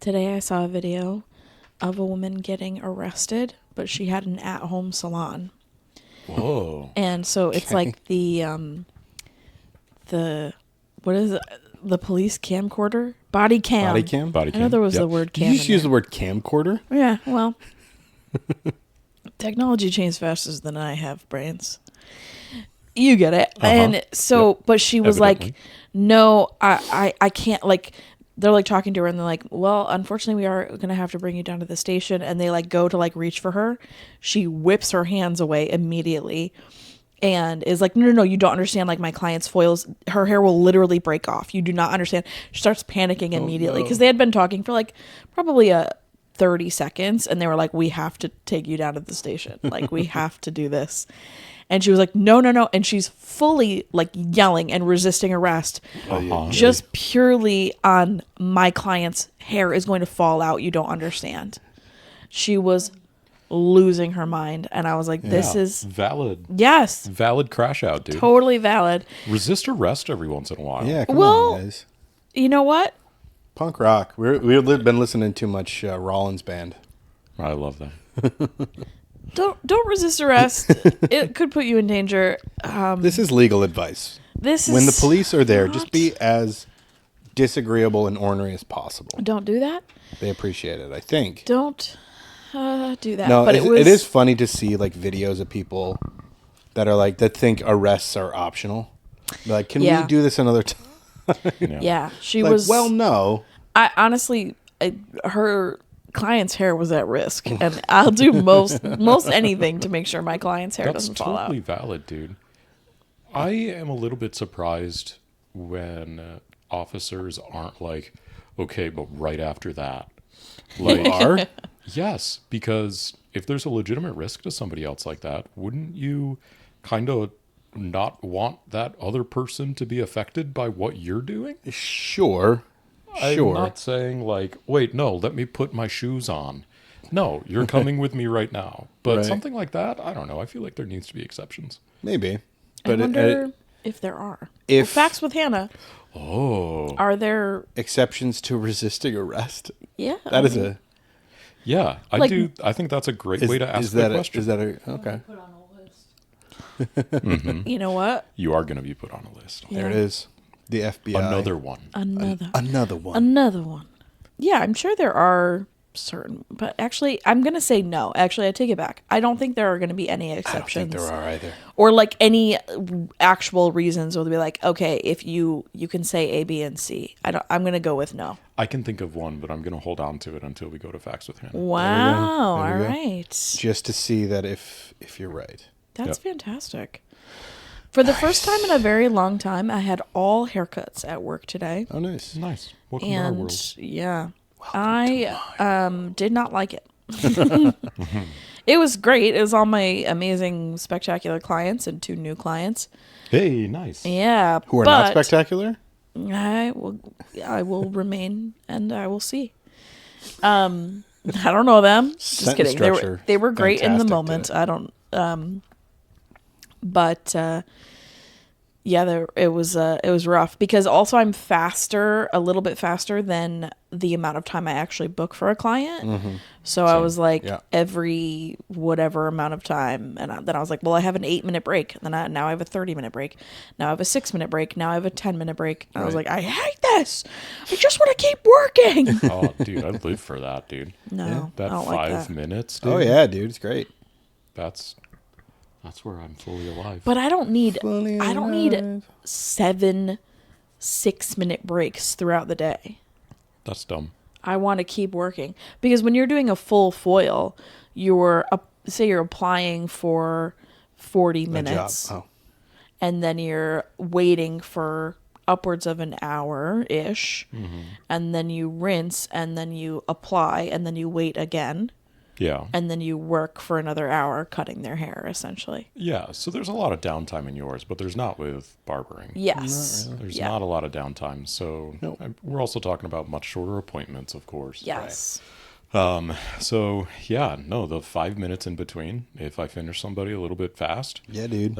Today I saw a video of a woman getting arrested, but she had an at-home salon. Whoa. And so it's like the what is it? The police camcorder? Body cam. Body cam? Body I cam. know there was Yep. the word Did cam. you just in use there. the word camcorder? Yeah, well, technology changes faster than I have brains. You get it. And so, but she was like, Evidently. no, I can't, like, they're like talking to her and they're like, well, unfortunately we are going to have to bring you down to the station. And they like go to like reach for her. She whips her hands away immediately and is like, no, you don't understand. Like, my client's foils, her hair will literally break off. You do not understand. She starts panicking immediately because they had been talking for like probably 30 seconds and they were like, we have to take you down to the station. Like, we have to do this. And she was like, no. And she's fully like yelling and resisting arrest just purely on my client's hair is going to fall out. You don't understand. She was losing her mind. And I was like, this Yeah. is, valid. yes, Valid crash out, dude. totally valid. Resist arrest every once in a while. Yeah, come Well- on, guys. You know what? Punk rock. We've been listening too much Rollins Band. I love that. Don't resist arrest. It could put you in danger. This is legal advice. This is When the police are there, not- just be as disagreeable and ornery as possible. Don't do that. They appreciate it, I think. Don't do that. No, but it is funny to see like videos of people that are like that think arrests are optional. They're like, can Yeah. we do this another time? Yeah, she Like, was. well, no. I honestly, her client's hair was at risk, and I'll do most anything to make sure my client's hair That's doesn't fall totally out. valid, dude. I am a little bit surprised when officers aren't like, okay, but right after that. Like, Are? yes, because if there's a legitimate risk to somebody else like that, wouldn't you kind of not want that other person to be affected by what you're doing? Sure. I'm Sure. not saying like, wait, no, let me put my shoes on. No, you're coming with me right now. But Right. something like that, I don't know. I feel like there needs to be exceptions. Maybe. I But wonder if there are. if- Facts with Hannah, Oh, are there? exceptions to resisting arrest. Yeah, That is a yeah, I Like- do. I think that's a great way to ask is the that question. is that a okay? You know what? You are going to be put on a list. Yeah. There it is. The FBI. Another one. Another one. Another one. Yeah, I'm sure there are certain, but actually, I'm gonna say no. Actually, I take it back. I don't think there are gonna be any I don't exceptions. think there are either. Or like any actual reasons where they'll be like, okay, if you can say A, B, and C. I'm gonna go with no. I can think of one, but I'm going to hold on to it until we go to facts with Hannah. Wow. There All we go. right. Just to see that if you're right. That's Yep. fantastic. For the first time in a very long time, I had all haircuts at work today. Oh, nice. Nice. Welcome to our world. And yeah, I did not like it. It was great. It was all my amazing, spectacular clients and 2 new clients. Hey, nice. Yeah, Who are but not spectacular? I will remain, and I will see. I don't know them. Just Sentence kidding. structure, They were great in the fantastic moment. today. I don't. But yeah, it was rough because also I'm a little bit faster than the amount of time I actually book for a client. So I was like Yeah. every whatever amount of time, and then I was like, well, I have an 8-minute break. Then now I have a 30-minute break. Now I have a 6-minute break. Now I have a 10-minute break. And I was Right. like, I hate this. I just want to keep working. Oh, dude, I live for that, dude. No, That I don't 5 like that. minutes, dude. Oh yeah, dude, it's great. That's where I'm fully alive. But I don't need Fully 7 6-minute breaks throughout the day. That's dumb. I want to keep working because when you're doing a full foil, say you're applying for 40 A job. minutes Oh, and then you're waiting for upwards of an hour ish, and then you rinse and then you apply and then you wait again Yeah. and then you work for another hour cutting their hair essentially. Yeah. So there's a lot of downtime in yours, but there's not with barbering. Yes. There's Yeah. not a lot of downtime. So Nope. we're also talking about much shorter appointments, of course. Yes. So yeah, no, the 5 minutes in between, if I finish somebody a little bit fast, yeah, dude.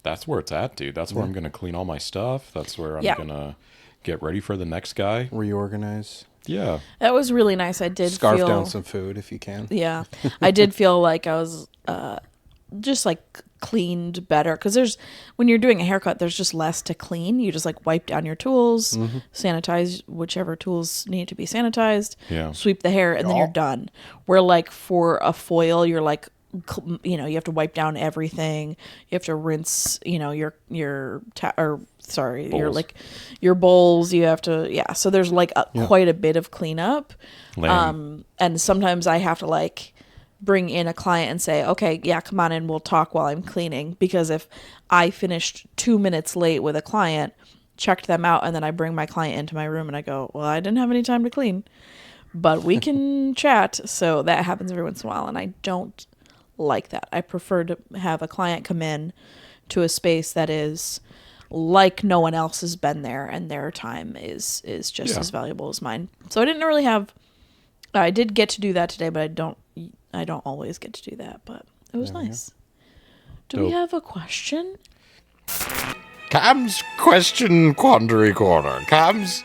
that's where it's at, dude. That's where I'm going to clean all my stuff. That's where I'm Yeah. going to get ready for the next guy. Reorganize. Yeah. That was really nice. I did Scarf feel down some food if you can. Yeah, I did feel like I was just like cleaned better because when you're doing a haircut, there's just less to clean. You just like wipe down your tools, sanitize whichever tools need to be sanitized, Yeah. sweep the hair, and then you're done. Where like for a foil, you're like, you have to wipe down everything. You have to rinse, your your Bowls. like your bowls. You have to, yeah. So there's like quite a bit of cleanup. Lame. And sometimes I have to like bring in a client and say, okay, yeah, come on in, we'll talk while I'm cleaning. Because if I finished 2 minutes late with a client, checked them out, and then I bring my client into my room and I go, well, I didn't have any time to clean, but we can chat. So that happens every once in a while, and I don't like that. I prefer to have a client come in to a space that is like no one else has been there, and their time is just as valuable as mine. So I didn't really have. I did get to do that today, but I don't always get to do that. But it was nice. Do we Dope. have a question? Cam's question quandary corner. Cam's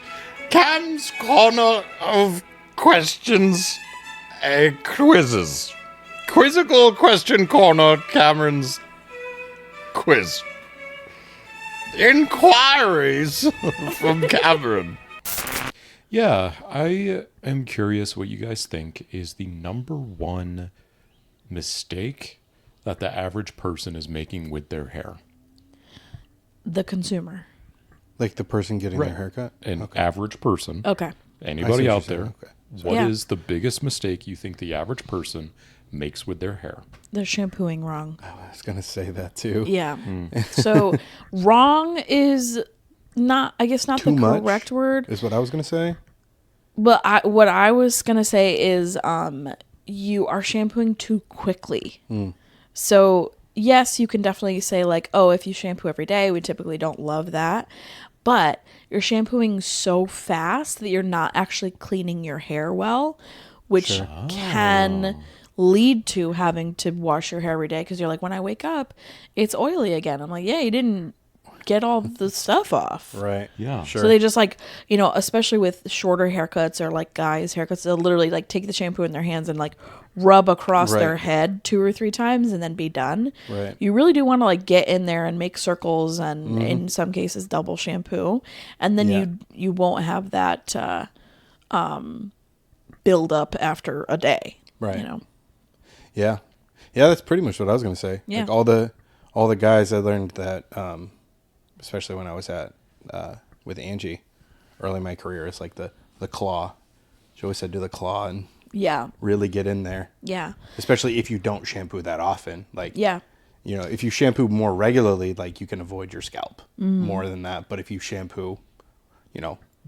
corner of questions, quizzes. Quizzical question corner. Cameron's quiz. Inquiries from Cameron. Yeah, I am curious what you guys think is the number one mistake that the average person is making with their hair. The consumer. Like the person getting their haircut? An average person, Okay. anybody what out you're there, saying. what is Yeah. the biggest mistake you think the average person makes with their hair? They're shampooing wrong. I was going to say that too. Yeah. So wrong is not, I guess, not Too the much correct word. is what I was going to say. But what I was gonna say is, you are shampooing too quickly. So yes, you can definitely say like, oh, if you shampoo every day, we typically don't love that. But you're shampooing so fast that you're not actually cleaning your hair well, which can lead to having to wash your hair every day because you're like, when I wake up, it's oily again. I'm like, yeah, you didn't get all the stuff off. Right. Yeah. Sure. So they just like, especially with shorter haircuts or like guys' haircuts, they'll literally like take the shampoo in their hands and like rub across their Right. head 2 or 3 times and then be done. Right. You really do want to like get in there and make circles and in some cases double shampoo. And then Yeah. you won't have that build up after a day. Right. Yeah. Yeah, that's pretty much what I was going to say. Yeah. Like all the guys I learned that, especially when I was at with Angie early in my career, it's like the claw. She always said do the claw and Yeah. really get in there. Yeah. Especially if you don't shampoo that often. Like, Yeah. if you shampoo more regularly, like you can avoid your scalp more than that. But if you shampoo,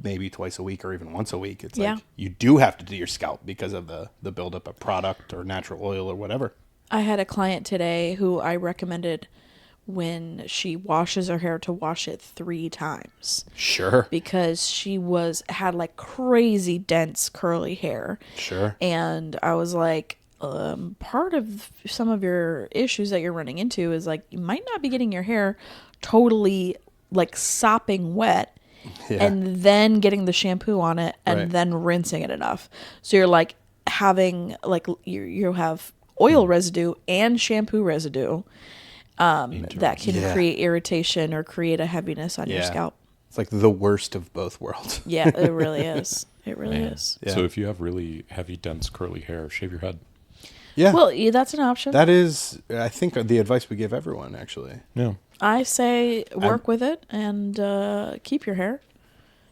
maybe twice a week or even once a week, it's Yeah. like you do have to do your scalp because of the buildup of product or natural oil or whatever. I had a client today who I recommended when she washes her hair to wash it 3 times Sure. because she had like crazy dense curly hair. Sure. And I was like, part of some of your issues that you're running into is like you might not be getting your hair totally like sopping wet Yeah. and then getting the shampoo on it and Right. then rinsing it enough. So you're like having like you have oil residue and shampoo residue that can Yeah. create irritation or create a heaviness on your Yeah. scalp. It's like the worst of both worlds. Yeah, it really is. It really Man. is. Yeah. So if you have really heavy, dense, curly hair, shave your head. Yeah. Well, yeah, that's an option. That is, I think, the advice we give everyone, actually. Yeah. I say work with it and keep your hair.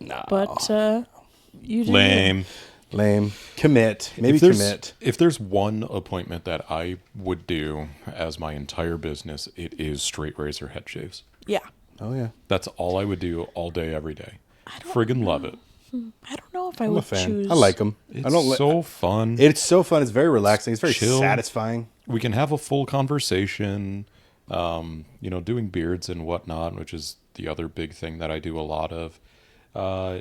No. But you do Lame. Lame. Commit. Maybe If there's- commit. If there's one appointment that I would do as my entire business, it is straight razor head shaves. Yeah. Oh, yeah. That's all I would do all day, every day. Friggin' love it. I don't know if I I'm a would fan. choose. I like them. It's I don't so fun. It's so fun. It's very relaxing. It's very Chill. satisfying. We can have a full conversation, doing beards and whatnot, which is the other big thing that I do a lot of.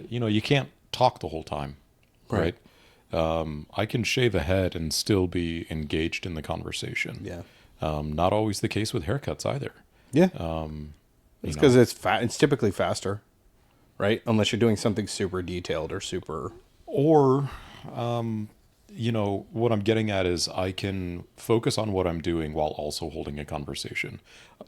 You can't talk the whole time, right? I can shave a head and still be engaged in the conversation. Yeah. Not always the case with haircuts either. Yeah. It's because it's typically faster, right? Unless you're doing something super detailed or super Or, what I'm getting at is I can focus on what I'm doing while also holding a conversation.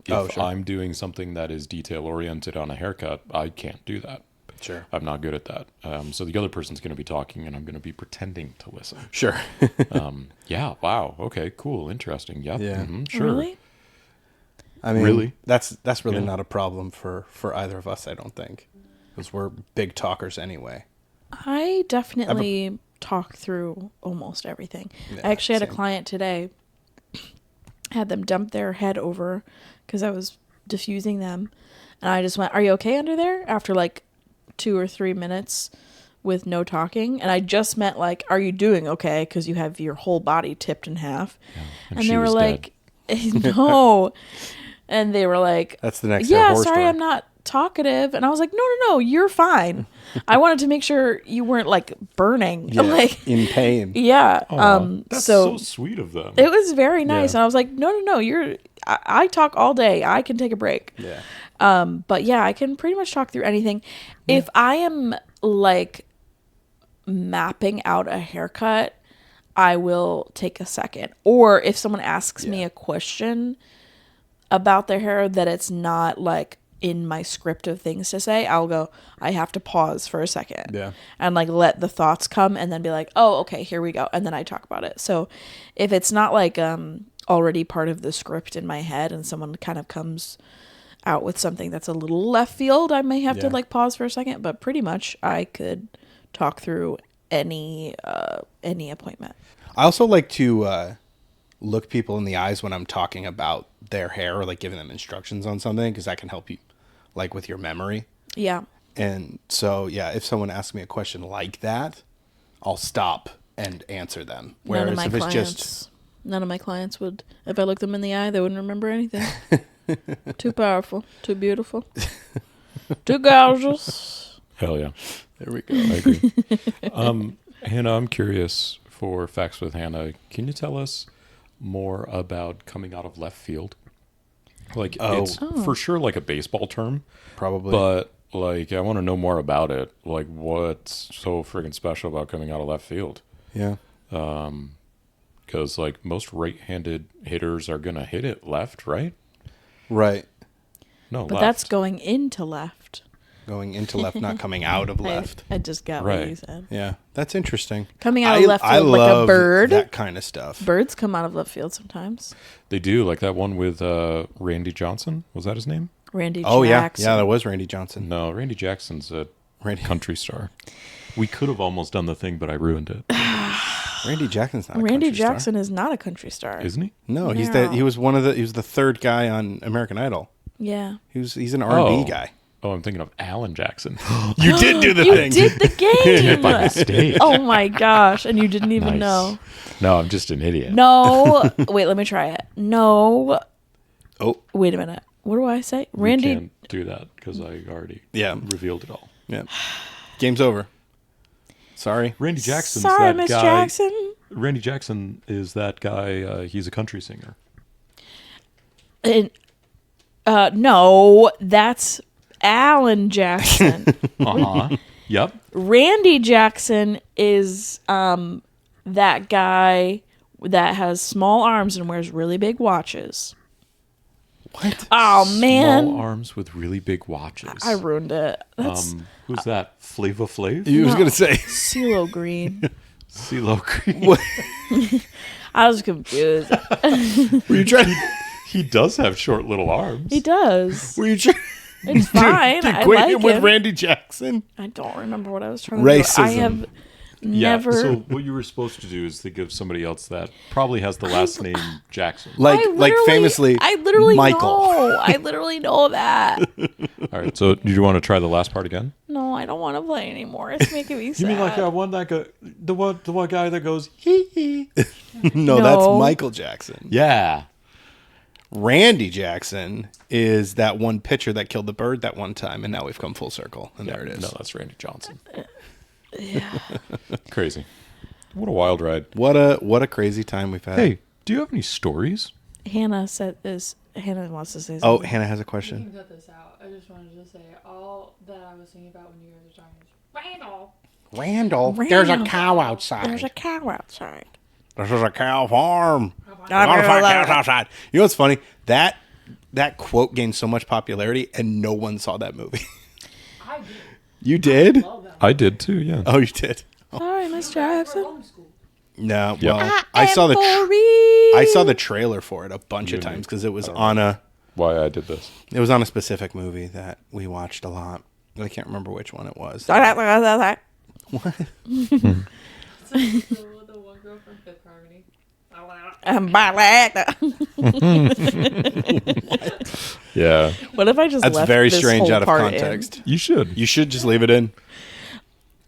If Sure. I'm doing something that is detail oriented on a haircut, I can't do that. Sure. I'm not good at that. So the other person's going to be talking and I'm going to be pretending to listen. Sure. Yeah. Wow. Okay. Cool. Interesting. Yep. Yeah. Sure. Really? I mean, Really? that's really Yeah. not a problem for either of us, I don't think, because we're big talkers anyway. I definitely talk through almost everything. Yeah, I actually had a same. client today, had them dump their head over because I was diffusing them. And I just went, "Are you okay under there?" After like 2 or 3 minutes with no talking. And I just meant like, "Are you doing okay?" Because you have your whole body tipped in half. And And she they were was like, "No." And they were like, That's the next "Yeah, horror sorry, story. I'm not talkative." And I was like, no, you're fine. I wanted to make sure you weren't like burning. Yeah, Like, in pain. yeah. Aw, that's so so sweet of them. it was very nice. Yeah. And I was like, no, I talk all day. I can take a break. Yeah. But yeah, I can pretty much talk through anything. If I am like mapping out a haircut, I will take a second. Or if someone asks me Yeah. a question about their hair that it's not like in my script of things to say, I'll go, I have to pause for a second. Yeah. And like let the thoughts come and then be like, "Oh, okay, here we go." And then I talk about it. So if it's not like already part of the script in my head and someone kind of comes out with something that's a little left field, I may have to Yeah. like pause for a second, but pretty much I could talk through any appointment. I also like to look people in the eyes when I'm talking about their hair or like giving them instructions on something, because that can help you like with your memory. Yeah. And so, yeah, if someone asks me a question like that, I'll stop and answer them. Whereas if it's just, None of my clients would, if I looked them in the eye, they wouldn't remember anything. Too powerful, too beautiful, too gorgeous. Hell yeah. there we go. I agree. Hannah, I'm curious for Facts with Hannah. Can you tell us more about coming out of left field? Like, it's for sure like a baseball term, Probably. but like, I want to know more about it. Like, what's so friggin' special about coming out of left field? Yeah. Because like most right-handed hitters are gonna hit it left, right? Right. No, But left. that's going into left. Going into left, not coming out of left. I just got what Right. you said. Yeah. That's interesting. Coming out of left I field like a love bird. that kind of stuff. Birds come out of left field sometimes. They do, like that one with Randy Johnson. Was that his name? Randy Oh, Jackson. yeah. Yeah, that was Randy Johnson. No, Randy Jackson's a Randy, country star. We could have almost done the thing, but I ruined it. Randy Jackson's not a Randy country star. Jackson is not a country star. Isn't he? No, he was he was the third guy on American Idol. Yeah. He's an R&B guy. Oh, I'm thinking of Alan Jackson. You did do the You thing. did the game. By mistake. Oh my gosh. And you didn't even Nice. know. No, I'm just an idiot. No. Wait, let me try it. No. Oh, Wait a minute. What do I say? We Randy. can't do that because I already Yeah. revealed it all. yeah. Game's over. Sorry. Randy Jackson's Sorry, that Miss guy. Jackson. Randy Jackson is that guy. He's a country singer. And, no, that's Alan Jackson. Uh-huh. Yep. Randy Jackson is that guy that has small arms and wears really big watches. What? Oh man, Small arms with really big watches. I ruined it. That's Who's that? Flava Flav? You was No. going to say. CeeLo Green. CeeLo Green. What? I was confused. Were you trying He does have short little arms. He does. Were you trying It's fine. to I equate like him with him. Randy Jackson? I don't remember what I was trying to Racism. do. I have Yeah. never. So what you were supposed to do is think of somebody else that probably has the last name Jackson. Like famously I literally Michael. know. I literally know that. All right. So do you want to try the last part again? No, I don't want to play anymore. It's making me sad. You mean like that one that go, the one guy that goes hee hee? No, No. that's Michael Jackson. Yeah. Randy Jackson is that one pitcher that killed the bird that one time, and now we've come full circle, and there it is. No, that's Randy Johnson. Yeah. Crazy. What a wild ride. What a crazy time we've had. Hey, do you have any stories? Hannah wants to say something. Oh, Hannah has a You question. can cut this out. I just wanted to say all that I was thinking about when you guys were talking is Randall. Randall, there's a Randall, cow outside. There's a cow outside. This is a cow farm. I A lot of fat love cows it. outside. You know what's funny? That quote gained so much popularity, and no one saw that movie. I did. You did? Love that. I did too. Yeah. Oh, you did. Sorry, Miss Jackson. Homeschool. No, Yep. well, I saw the I I saw the trailer for it a bunch of times because it was on a specific movie that we watched a lot. I can't remember which one it was. The one girl from Fifth Harmony. Yeah. What if I just That's left very this strange whole out of part in? context. You should. You should just leave it in.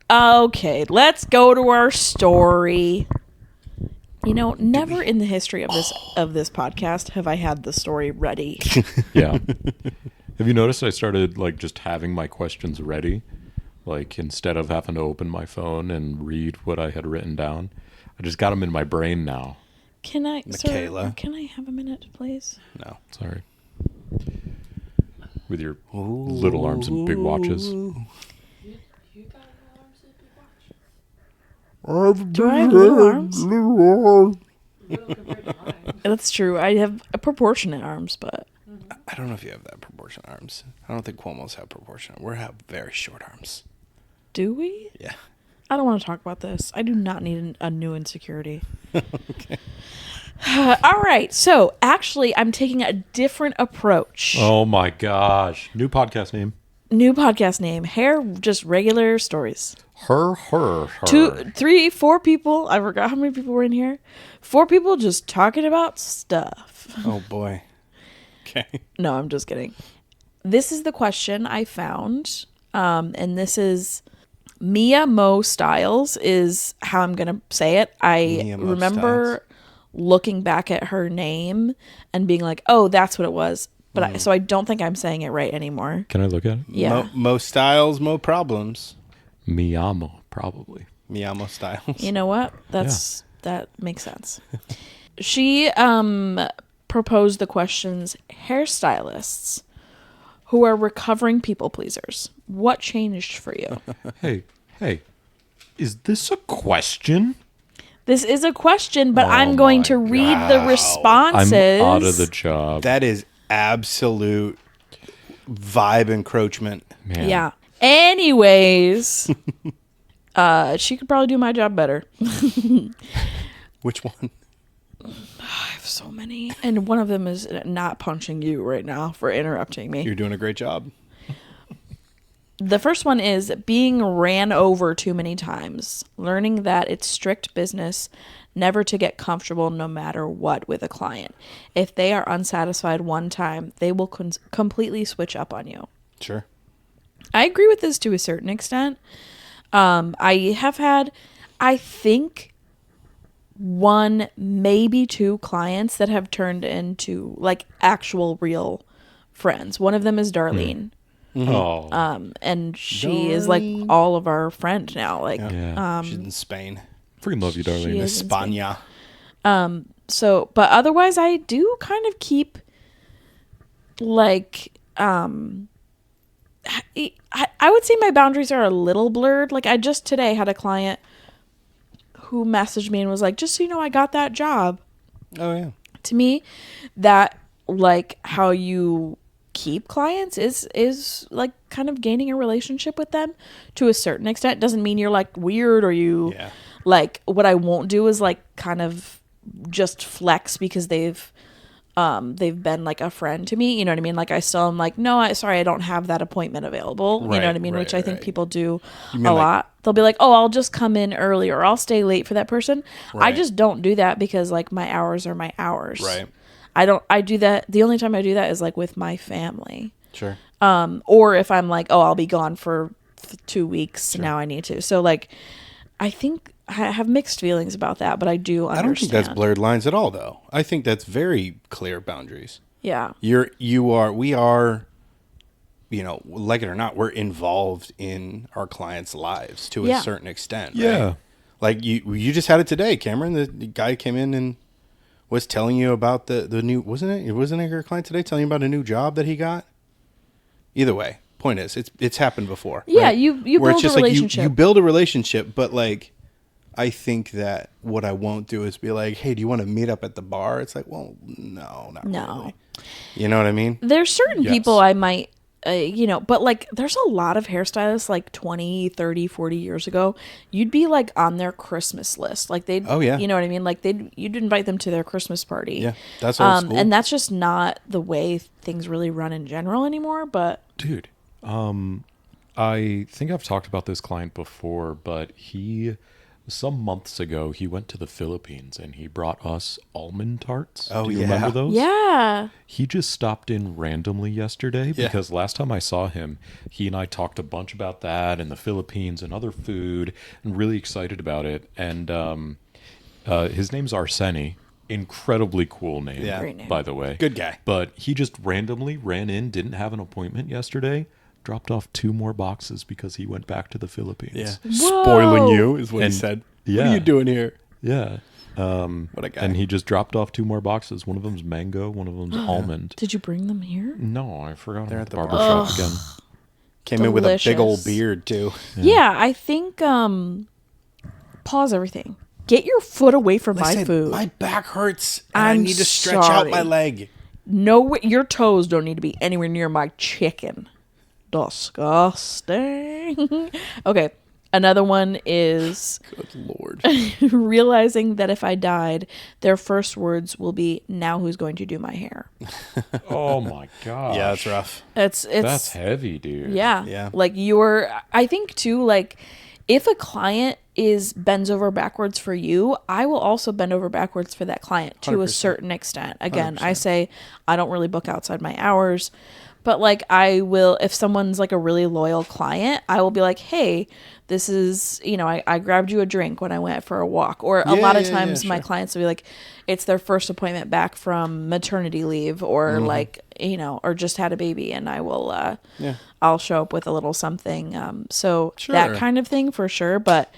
Okay, let's go to our story. You know, never in the history of this podcast have I had the story ready. Yeah. Have you noticed I started like just having my questions ready? Like instead of having to open my phone and read what I had written down, I just got them in my brain now. Can I, Michaela. sir, can I have a minute, please? No. Sorry. With your little arms and big watches. You got no arms and big watch. Do I have little arms? Little compared to mine. That's true. I have proportionate arms, but I don't know if you have that proportionate arms. I don't think Cuomo's have proportionate. We have very short arms. do we? Yeah. I don't want to talk about this. I do not need a new insecurity. Okay. All right. So, actually, I'm taking a different approach. Oh my gosh. New podcast name. New podcast name, Hair Just Regular Stories. Her. 2, 3, 4 people. I forgot how many people were in here. 4 people just talking about stuff. Oh, boy. Okay. No, I'm just kidding. This is the question I found. And this is Mia Mo Styles is how I'm going to say it. I Mia Mo remember looking back at her name and being like, oh, that's what it was. But so I don't think I'm saying it right anymore. Can I look at it? Yeah. Mo Styles, Mo Problems. Miyamo, probably. Miyamo Styles. You know what? That makes sense. She proposed the questions, hairstylists who are recovering people pleasers. What changed for you? Hey. Is this a question? This is a question, but I'm Oh going my to read the I'm responses. out of the job. That is absolute vibe encroachment. Man. Yeah. Anyways, she could probably do my job better. Which one? I have so many. And one of them is not punching you right now for interrupting me. You're doing a great job. The first one is being ran over too many times, learning that it's strict business never to get comfortable no matter what with a client. If they are unsatisfied one time, they will completely switch up on you. Sure. I agree with this to a certain extent. I have had, I think, 1, maybe 2 clients that have turned into like actual real friends. One of them is Darlene. Oh. And she is like all of our friend now. Like, Yeah. She's in Spain. Freaking love you, she Darlene. is- in Spain. España. So, but otherwise I do kind of keep like, I would say my boundaries are a little blurred. Like I just today had a client who messaged me and was like, just so you know, I got that job. Oh, yeah. To me, that like how you keep clients is like kind of gaining a relationship with them to a certain extent. Doesn't mean you're like weird or you Yeah. like, what I won't do is like kind of just flex because they've been like a friend to me, you know what I mean? Like I still am like, no, sorry, I don't have that appointment available. You know what I Right, mean? Which right, I think right. people do a mean like- lot. They'll be like, oh, I'll just come in early or I'll stay late for that person. I Right. just don't do that because like my hours are my hours. Right. I do that. The only time I do that is like with my family. Sure. Or if I'm like, oh, I'll be gone for 2 weeks. Now I need to. So like, I think I have mixed feelings about that, but I do understand. I don't think that's blurred lines at all, though. I think that's very clear boundaries. Yeah. We are, you know, like it or not, we're involved in our clients' lives to Yeah. a certain extent. Yeah. Right? Like you just had it today, Cameron. The guy came in and was telling you about the new, wasn't it your client today telling you about a new job that he got? Either way, point is. It's happened before. Yeah, right? you Where build a relationship. you build a relationship, but like, I think that what I won't do is be like, hey, do you want to meet up at the bar? It's like, well, no, not No. really. You know what I mean? There's certain Yes. people I might, but like there's a lot of hairstylists like 20, 30, 40 years ago. You'd be like on their Christmas list. Like they'd, Oh, yeah. you know what I mean? Like you'd invite them to their Christmas party. Yeah, that's old school. And that's just not the way things really run in general anymore. But Dude, I think I've talked about this client before, but some months ago, he went to the Philippines and he brought us almond tarts. Oh, Do you yeah. remember those? yeah, He just stopped in randomly yesterday Yeah. because last time I saw him, he and I talked a bunch about that and the Philippines and other food and really excited about it. And his name's Arseni. Incredibly cool name, Yeah. Great name. by the way. Good guy. But he just randomly ran in, didn't have an appointment yesterday, dropped off 2 more boxes because he went back to the Philippines. Yeah. Whoa. Spoiling you is what he And- said. yeah. What are you doing here? Yeah. What a guy. And he just dropped off 2 more boxes. One of them's mango, one of them's almond. did you bring them here? No, I forgot They're about at the the barber bar. shop again. Came in with a big old Delicious. beard too. Yeah, I think pause everything. Get your foot away from my Listen, food. my back hurts and I I'm need to stretch out my sorry. leg. No, your toes don't need to be anywhere near my chicken. Disgusting. Okay. Another one is Good lord. realizing that if I died, their first words will be, "Now who's going to do my hair?" Oh my god. Yeah, that's rough. It's That's heavy, dude. yeah. Yeah. Like I think too, like if a client bends over backwards for you, I will also bend over backwards for that client to a 100%. certain extent. Again, I say I don't really book outside my hours, but like I will, if someone's like a really loyal client, I will be like, hey, this is, I grabbed you a drink when I went for a walk. Or a Yeah, lot of yeah, times yeah, my sure. clients will be like, it's their first appointment back from maternity leave or Mm-hmm. like, or just had a baby, and I will, Yeah. I'll show up with a little something. So Sure. that kind of thing for sure. But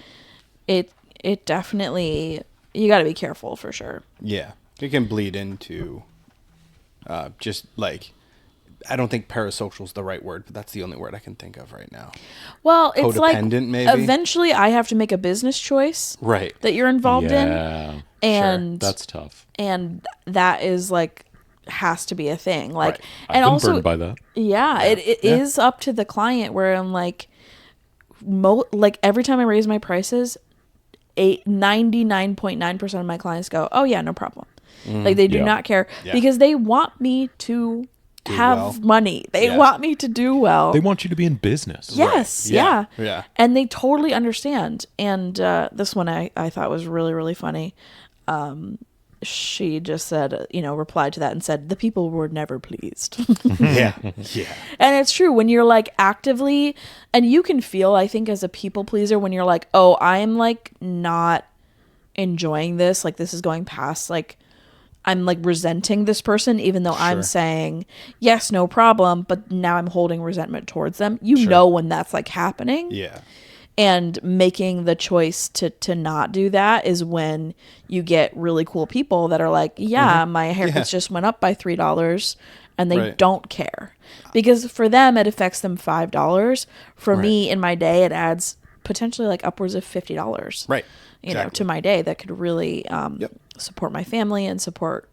it definitely, you got to be careful for sure. Yeah. It can bleed into just like, I don't think parasocial is the right word, but that's the only word I can think of right now. Well, it's like Codependent, maybe? eventually I have to make a business choice Right. that you're involved in. Yeah. And That's tough. and that is like has to be a thing. Like Right. I've and been also burned by that. yeah, it Yeah. is up to the client where I'm like like every time I raise my prices, 99.9% of my clients go, "Oh yeah, no problem." Like they do Yeah. not care Yeah. because they want me to have well. money. They Yeah. want me to do well. They want you to be in business. Yes, Yeah. yeah. Yeah. And they totally understand. And this one I thought was really, really funny. She just said, replied to that and said, "The people were never pleased." Yeah. Yeah. And it's true when you're like actively, and you can feel, I think, as a people pleaser when you're like, oh, I'm like not enjoying this. Like this is going past, like I'm like resenting this person, even though I'm Sure. saying, yes, no problem. But now I'm holding resentment towards them. You know when that's like happening. Yeah. And making the choice to not do that is when you get really cool people that are like, yeah, my haircuts Yeah. just went up by $3 and they Right. don't care. Because for them, it affects them $5. For me, in my day, it adds potentially like upwards of $50. Right. You know, to my day that could really support my family and support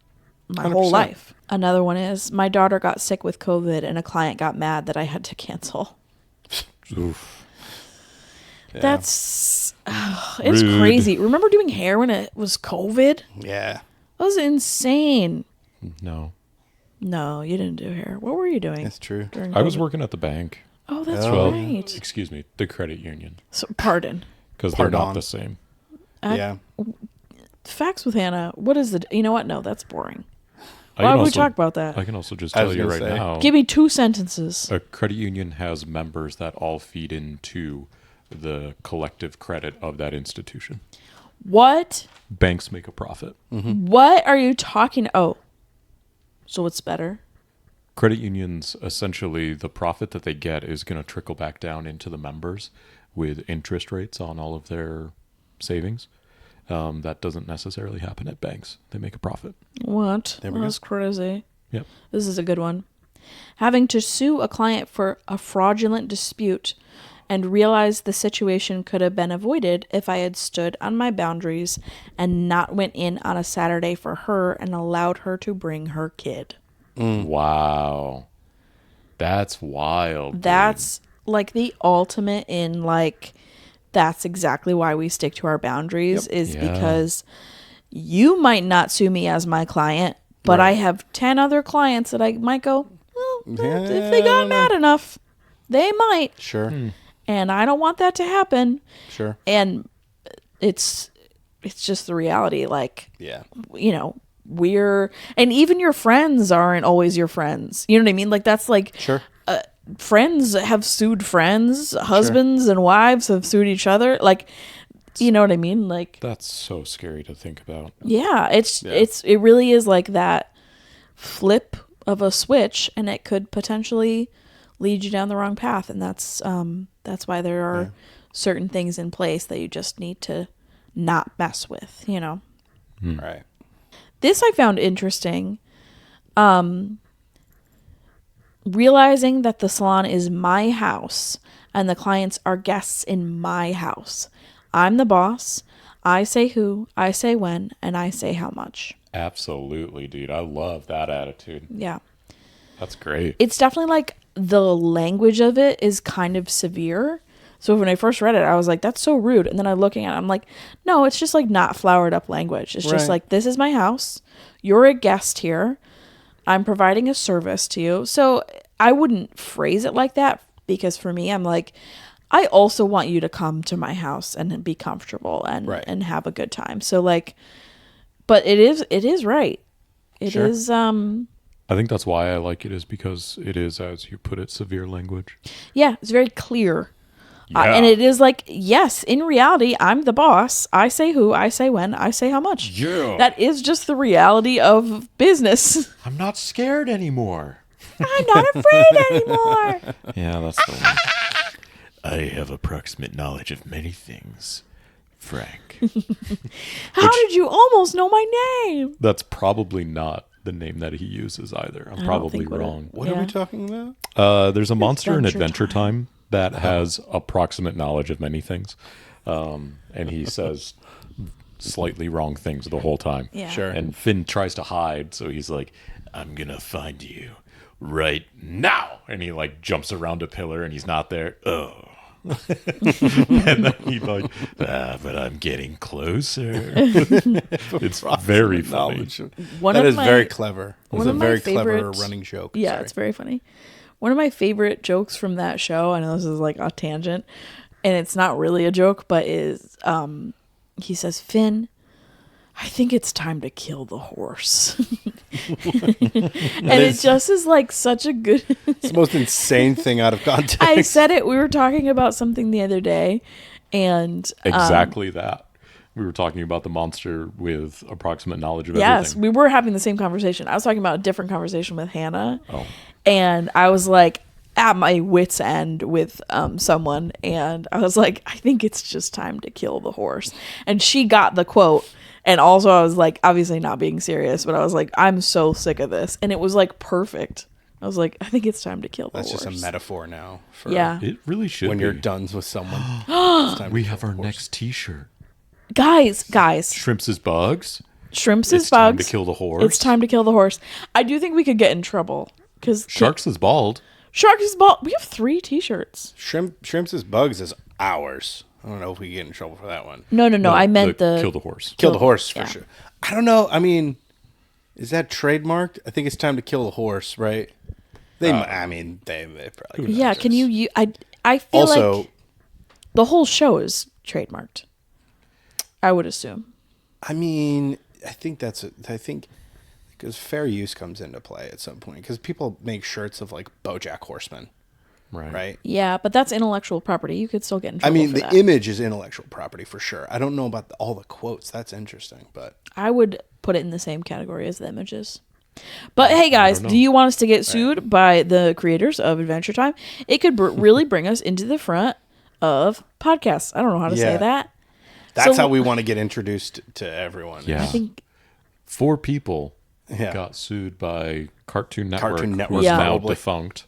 my whole 100%. life. Another one is my daughter got sick with COVID and a client got mad that I had to cancel. Oof. That's it's Rude. crazy. Remember doing hair when it was COVID? Yeah. That was insane. No. No, you didn't do hair. What were you doing? That's true. during I was COVID? working at the bank. Oh, that's Oh. right. Excuse me, the credit union. So, pardon. Because they're not Pardon. the same. Yeah. Facts with Hannah. What is the? You know what? No, that's boring. I Why can would we also- talk about that? I can also just I tell was you gonna right say. now. Give me 2 sentences. A credit union has members that all feed into the collective credit of that institution. What? Banks make a profit. What are you talking? Oh, so it's better. Credit unions, essentially, the profit that they get is going to trickle back down into the members with interest rates on all of their savings. That doesn't necessarily happen at banks. They make a profit. What? There we go. That's crazy. Yep. This is a good one. having to sue a client for a fraudulent dispute, and realized the situation could have been avoided if I had stood on my boundaries and not went in on a Saturday for her and allowed her to bring her kid. Wow. That's wild. dude. That's like the ultimate in like, that's exactly why we stick to our boundaries is Yeah. because you might not sue me as my client, but I have 10 other clients that I might go, well, if they got mad enough, they might. Sure. And I don't want that to happen. Sure. And it's just the reality. Like, Yeah. you know, and even your friends aren't always your friends. You know what I mean? Like, that's like, Sure. friends have sued friends, husbands and wives have sued each other. Like, you know what I mean? Like, That's so scary to think about. yeah, it really is like that flip of a switch, and it could potentially lead you down the wrong path. And that's why there are certain things in place that you just need to not mess with, you know? Right. This I found interesting. Realizing that the salon is my house and the clients are guests in my house. I'm the boss. I say who, I say when, and I say how much. Absolutely, dude. I love that attitude. Yeah. That's great. It's definitely like the language of it is kind of severe. So when I first read it, I was like, that's so rude. And then I'm looking at it, I'm like, no, it's just like not flowered up language. It's just Right. like, this is my house. You're a guest here. I'm providing a service to you. So I wouldn't phrase it like that because for me, I'm like, I also want you to come to my house and be comfortable and Right. and have a good time. So like, but it is right. It Sure. is I think that's why I like it is because it is, as you put it, severe language. yeah, it's very clear. Yeah. And it is like, yes, in reality, I'm the boss. I say who, I say when, I say how much. Yeah. That is just the reality of business. I'm not scared anymore. I'm not afraid anymore. Yeah, that's the one. I have approximate knowledge of many things, Frank. How did you almost know my name? That's probably not the name that he uses either. I'm don't probably think what it- wrong. What are Yeah. we talking about? There's a monster in Adventure Adventure Time that has approximate knowledge of many things. And he says slightly wrong things the whole time. Yeah. Sure. And Finn tries to hide, so he's like, I'm going to find you right now. And he like jumps around a pillar and he's not there. Oh. And then he's like, but I'm getting closer. It's very funny. Knowledge. One That of is my- very clever. It's one a of my very clever favorite- running joke. Yeah, Sorry. it's very funny. One of my favorite jokes from that show, I know this is like a tangent, and it's not really a joke, but is he says, Finn, I think it's time to kill the horse. And it just is like such a good It's the most insane thing out of context. I said it, we were talking about something the other day, and Exactly that. We were talking about the monster with approximate knowledge of yes, everything. we were having the same conversation. I was talking about a different conversation with Hannah. Oh. And I was like at my wit's end with someone, and I was like, I think it's just time to kill the horse. And she got the quote. And also I was like, obviously not being serious, but I was like, I'm so sick of this. And it was like perfect. I was like, I think it's time to kill the That's horse. just a metaphor now. For Yeah. It really should When be. you're done with someone. It's time We to have kill our the horse. next t-shirt. Guys, Shrimps is bugs. shrimps It's is time bugs. to kill the horse. It's time to kill the horse. I do think we could get in trouble because Sharks is bald. Sharks is bald. We have 3 T-shirts. Shrimps is bugs is ours. I don't know if we get in trouble for that one. No. I meant the kill the horse. Kill the horse for yeah. sure. I don't know. I mean, is that trademarked? I think it's time to kill the horse, right? They probably could Yeah, have can this. you I feel Also, like the whole show is trademarked. I would assume. I mean, I think because fair use comes into play at some point because people make shirts of like BoJack Horseman, right? Yeah, but that's intellectual property. You could still get in I trouble mean, for the that. image is intellectual property for sure. I don't know about all the quotes. That's interesting, but I would put it in the same category as the images. But hey, guys, know. do you want us to get sued by the creators of Adventure Time? It could really bring us into the front of podcasts. I don't know how to say Yeah. that. that's So- how we want to get introduced to everyone. Yeah. I think 4 people Yeah. got sued by Cartoon Network, Cartoon Network, who's Yeah. now probably. defunct.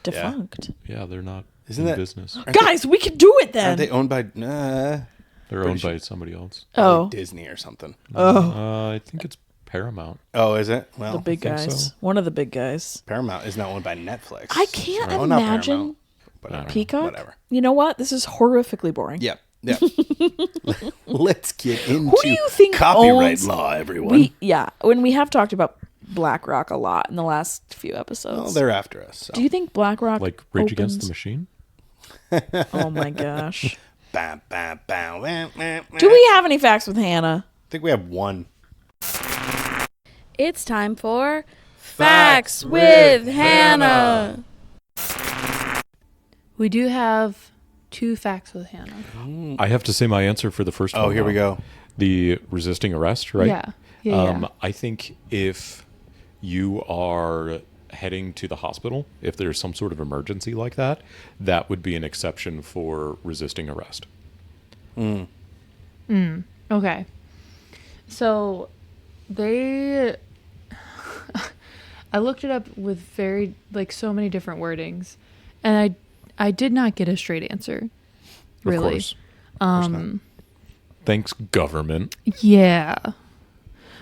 Defunct. Yeah, they're not Isn't in that- business. Guys, we can do it Are then. they owned by They're pretty owned sure- by somebody else. Oh, Disney or something? I think it's Paramount. Oh, is it? Well, the big think guys. so. One of the big guys. Paramount is now owned by Netflix. I can't Oh, not imagine Paramount, but I don't know. Peacock. Whatever. You know what? This is horrifically boring. Yeah. Yeah. Let's get into Who do you think copyright owns- law, everyone. When we have talked about BlackRock a lot in the last few episodes. Well, they're after us. So. Do you think BlackRock Like Rage Against the opens- Machine? Oh my gosh. Bam, bam, bam, bam, bam, Do we have any facts with Hannah? I think we have one. It's time for Facts with Hannah. We do have 2 facts with Hannah. I have to say my answer for the first one. Oh, here we now. go. The resisting arrest, right? Yeah. Yeah. I think if you are heading to the hospital, if there's some sort of emergency like that, that would be an exception for resisting arrest. Okay. So they I looked it up with very so many different wordings, and I did not get a straight answer. Really. Of course. Thanks, government. Yeah.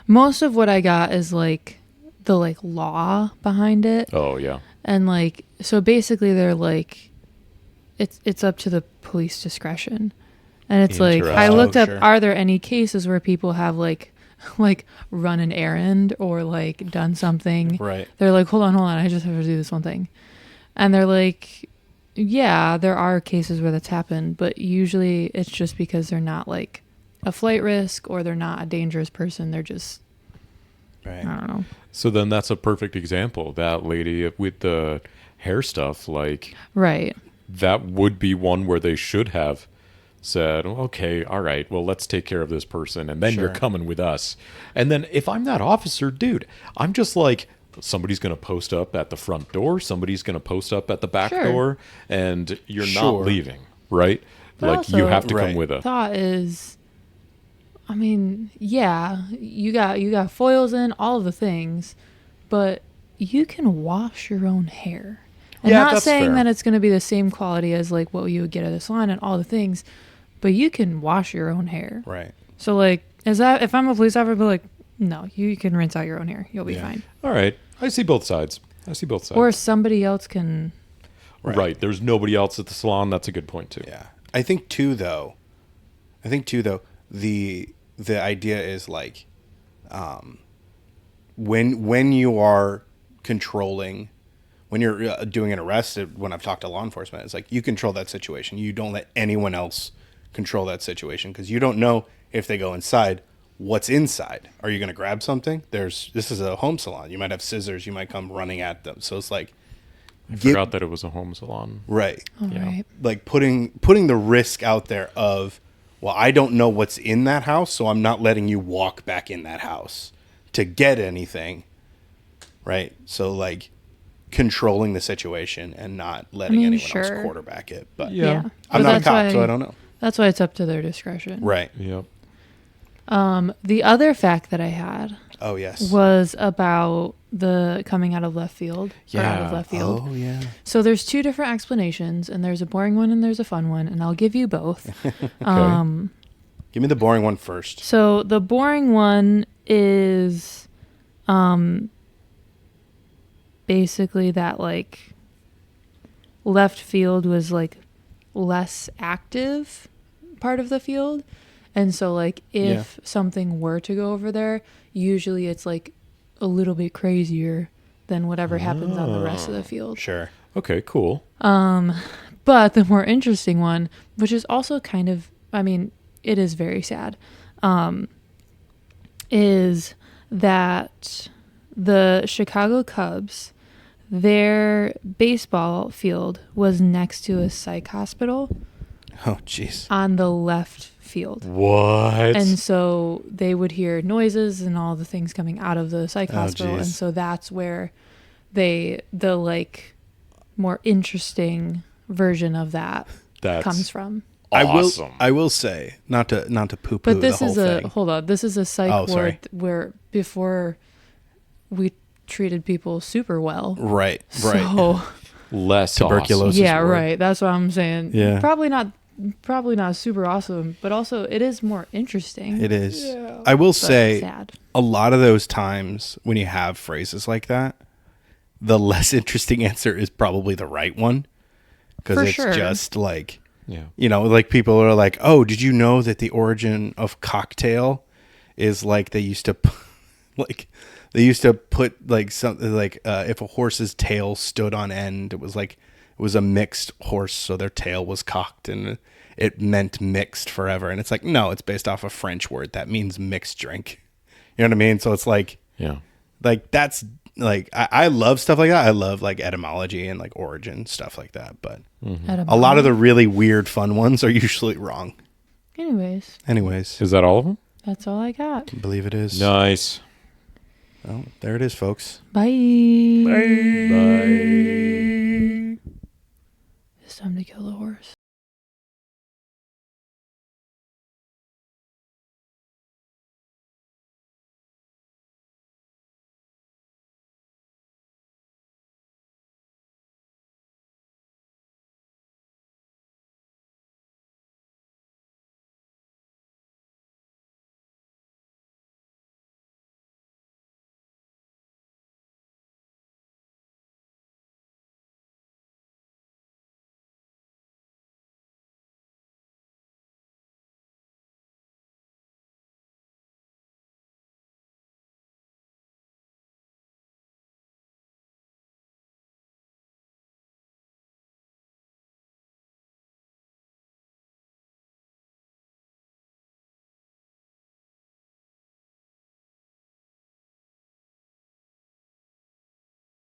Most of what I got is the law behind it. Oh, yeah. And so basically they're it's up to the police discretion. And it's I Interesting. looked Oh, up, sure. are there any cases where people have run an errand or done something? Right. They're hold on, I just have to do this one thing. And they're yeah, there are cases where that's happened, but usually it's just because they're not a flight risk or they're not a dangerous person. They're just, Right. I don't know. So then that's a perfect example. That lady with the hair stuff, Right. that would be one where they should have said, okay, all right, well, let's take care of this person, and then you're Sure. coming with us. And then if I'm that officer, dude, I'm just somebody's going to post up at the front door, somebody's going to post up at the back Sure. door, and you're not Sure. leaving, right? But You also- have to Right. come with us. Thought is, I mean, yeah, you got foils in, all of the things, but you can wash your own hair. And Yeah, not that's saying fair. that it's going to be the same quality as what you would get at a salon and all the things, but you can wash your own hair. Right. So is that, if I'm a police officer, I'd be no, you can rinse out your own hair. You'll be Yeah. fine. All right, I see both sides. Or somebody else can. Right. There's nobody else at the salon. That's a good point, too. Yeah. I think too though, the idea is when you are controlling, when you're doing an arrest, when I've talked to law enforcement, it's you control that situation. You don't let anyone else control that situation because you don't know if they go inside, what's inside. Are you going to grab something? This is a home salon. You might have scissors. You might come running at them. So it's I forgot that it was a home salon. right. All Yeah. right. Putting the risk out there of, well, I don't know what's in that house, so I'm not letting you walk back in that house to get anything. Right? So controlling the situation and not letting mean, anyone else sure. quarterback it. But Yeah. But I'm not a that's cop, so why- I don't know. That's why it's up to their discretion. Right. Yep. The other fact that I had Oh yes. was about the coming out of left field. Or out Yeah. of left field. Oh yeah. So there's 2 different explanations, and there's a boring one and there's a fun one, and I'll give you both. Give me the boring one first. So the boring one is basically that left field was less active part of the field. And so if something were to go over there, usually it's a little bit crazier than whatever happens on the rest of the field. Sure. Okay, cool. But the more interesting one, which is also kind of, I mean, it is very sad, is that the Chicago Cubs, their baseball field was next to a psych hospital Oh jeez. on the left field. What? And so they would hear noises and all the things coming out of the psych Oh, hospital. And geez. so that's where the more interesting version of that That's comes from. awesome. I will say, not to poo poo But this the whole is thing. hold on. This is a psych Oh, sorry. ward where before we treated people super well. Right. So Less Tuberculosis. yeah, word. right. That's what I'm saying. Yeah. Probably not super awesome, but also it is more interesting. It is. I will but say sad. a lot of those times when you have phrases like that, the less interesting answer is probably the right one. Because For it's sure. just like, Yeah. you know, like people are like, oh, did you know that the origin of cocktail is like they used to put like something like if a horse's tail stood on end, it was a mixed horse, so their tail was cocked and it meant mixed forever. And it's like, no, it's based off a French word that means mixed drink. You know what I mean? So it's like Yeah. that's like I love stuff like that. I love like etymology and like origin stuff like that. But a lot of the really weird fun ones are usually wrong. Anyways, Is that all of them? that's all I got. I believe it is. Nice. Well, there it is, folks. Bye. Bye. It's time to kill the horse.